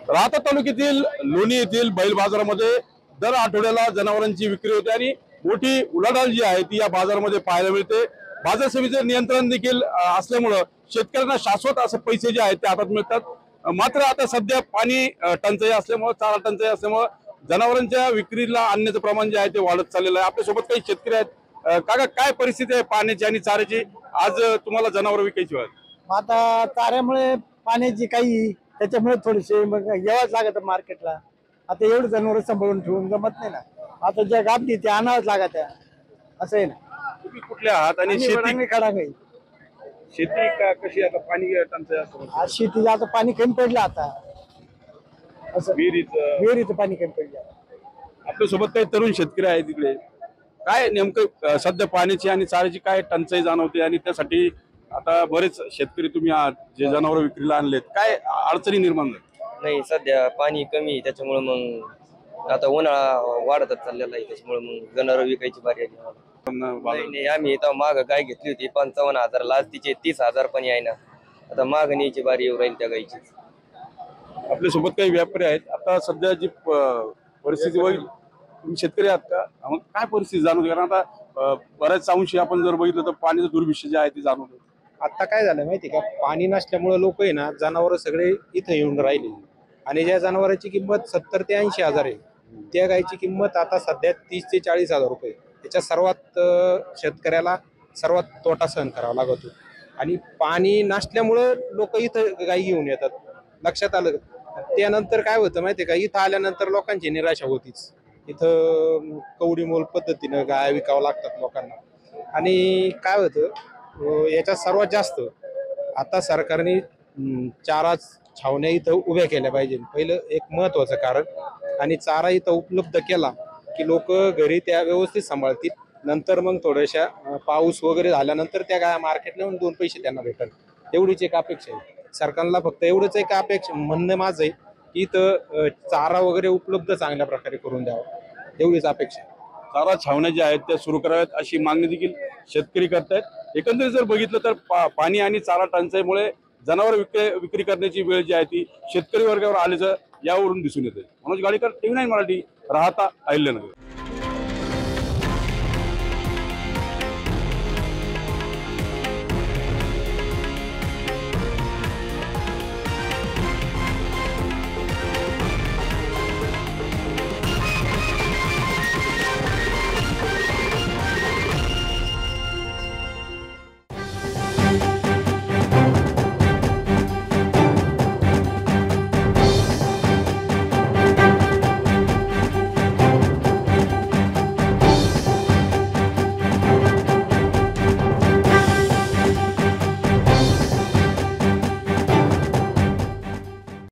राहता तालुक्यातील लोणी येथील बैल बाजारामध्ये दर आठवड्याला जनावरांची विक्री होते आणि मोठी उलाढाल जी आहे ती या बाजारामध्ये पाहायला मिळते। बाजार समितीचे नियंत्रण देखील असल्यामुळे शेतकऱ्यांना शाश्वत असे पैसे जे आहेत ते हातात मिळतात। मात्र आता सध्या पाणी टंचाई असल्यामुळे, चारा टंचाई असल्यामुळे जनावरांच्या विक्रीला आणण्याचं प्रमाण जे आहे ते वाढत चाललेलं आहे। आपल्या सोबत काही शेतकरी आहेत। काका, काय परिस्थिती आहे पाण्याची आणि चाऱ्याची? आज तुम्हाला जनावर विकायची आहेत? आता चाऱ्यामुळे पाण्याची काही त्याच्यामुळे थोडीशी मग यावंच लागत मार्केटला। आता एवढं जनावर सांभाळून ठेवून जमत नाही ना। आता ज्या गाबडी ते आणावंच लागत आहे, असं आहे ना। तुम्ही कुठल्या आहात आणि शेती काढा काही शेती कशी आता पाणी टंचाई असं? आज शेती आता पाणी कमी पडलं आता, असं विहिरीचं पाणी कमी पडलं। आपल्या सोबत काही तरुण शेतकरी आहेत तिकडे, काय नेमकं सध्या पाण्याची आणि चाऱ्याची काय टंचाई जाणवते आणि त्यासाठी आता बरेच शेतकरी तुम्ही आहात जे जनावर विक्रीला आणलेत, काय अडचणी निर्माण झाल्या? नाही, सध्या पाणी कमी त्याच्यामुळे मग आता उन्हाळा वाढतच चाललेला आहे, त्याच्यामुळे मग जनावर विकायची बारी आली। नाही, आम्ही इथं माग गाय घेतली होती 55,000, आज तिचे 30,000 पण आहे ना। आता माग न्यायची बारी येऊ राहील त्या गायची। आपल्या सोबत काही व्यापारी आहेत। आता सध्या जी परिस्थिती होईल, तुम्ही शेतकरी आहात का? मग काय परिस्थिती जाणवते? कारण आता बऱ्याच अंशी आपण जर बघितलं तर पाण्याचं दुर्भिक्ष जे आहे ते जाणवतं। आता काय झालं माहिती का, पाणी नसल्यामुळे लोक आहे ना, जनावर सगळे इथं येऊन राहिले आणि ज्या जनावरांची किंमत 70 ते 80,000 आहे, त्या गायची किंमत आता सध्या 30 ते 40,000 रुपये। त्याच्या सर्वात शेतकऱ्याला सर्वात तोटा सहन करावा लागतो आणि पाणी नसल्यामुळं लोक इथं गाई घेऊन येतात। लक्षात आलं? त्यानंतर काय होतं माहिती का, इथं आल्यानंतर लोकांची निराशा होतीच। इथं कवडी मोल पद्धतीनं गाय विकावं लागतात लोकांना आणि काय होतं याच्यात सर्वात जास्त आता सरकारने चारा छावण्या इथं उभ्या केल्या पाहिजे, पहिलं एक महत्वाचं कारण। आणि चारा इथं उपलब्ध केला की लोक घरी त्या व्यवस्थित सांभाळतील। नंतर मग थोड्याशा पाऊस वगैरे झाल्यानंतर त्या गाय मार्केटला येऊन 2 पैसे त्यांना भेटल, एवढीच एक अपेक्षा आहे सरकारला। फक्त एवढंच एक अपेक्षा म्हणणं माझं आहे की इथं चारा वगैरे उपलब्ध चांगल्या प्रकारे करून द्यावा, एवढीच अपेक्षा आहे। चारा छावण्या ज्या आहेत त्या सुरू कराव्यात अशी मागणी देखील शेतकरी करतायत। एकंदरीत जर बघितलं तर पाणी आणि चारा टंचाईमुळे जनावर विक्री करण्याची वेळ जी आहे ती शेतकरी वर्गावर आल्याचं यावरून दिसून येते। मनोज गाडीकर, TV9 मराठी, राहता अहिल्यानगर।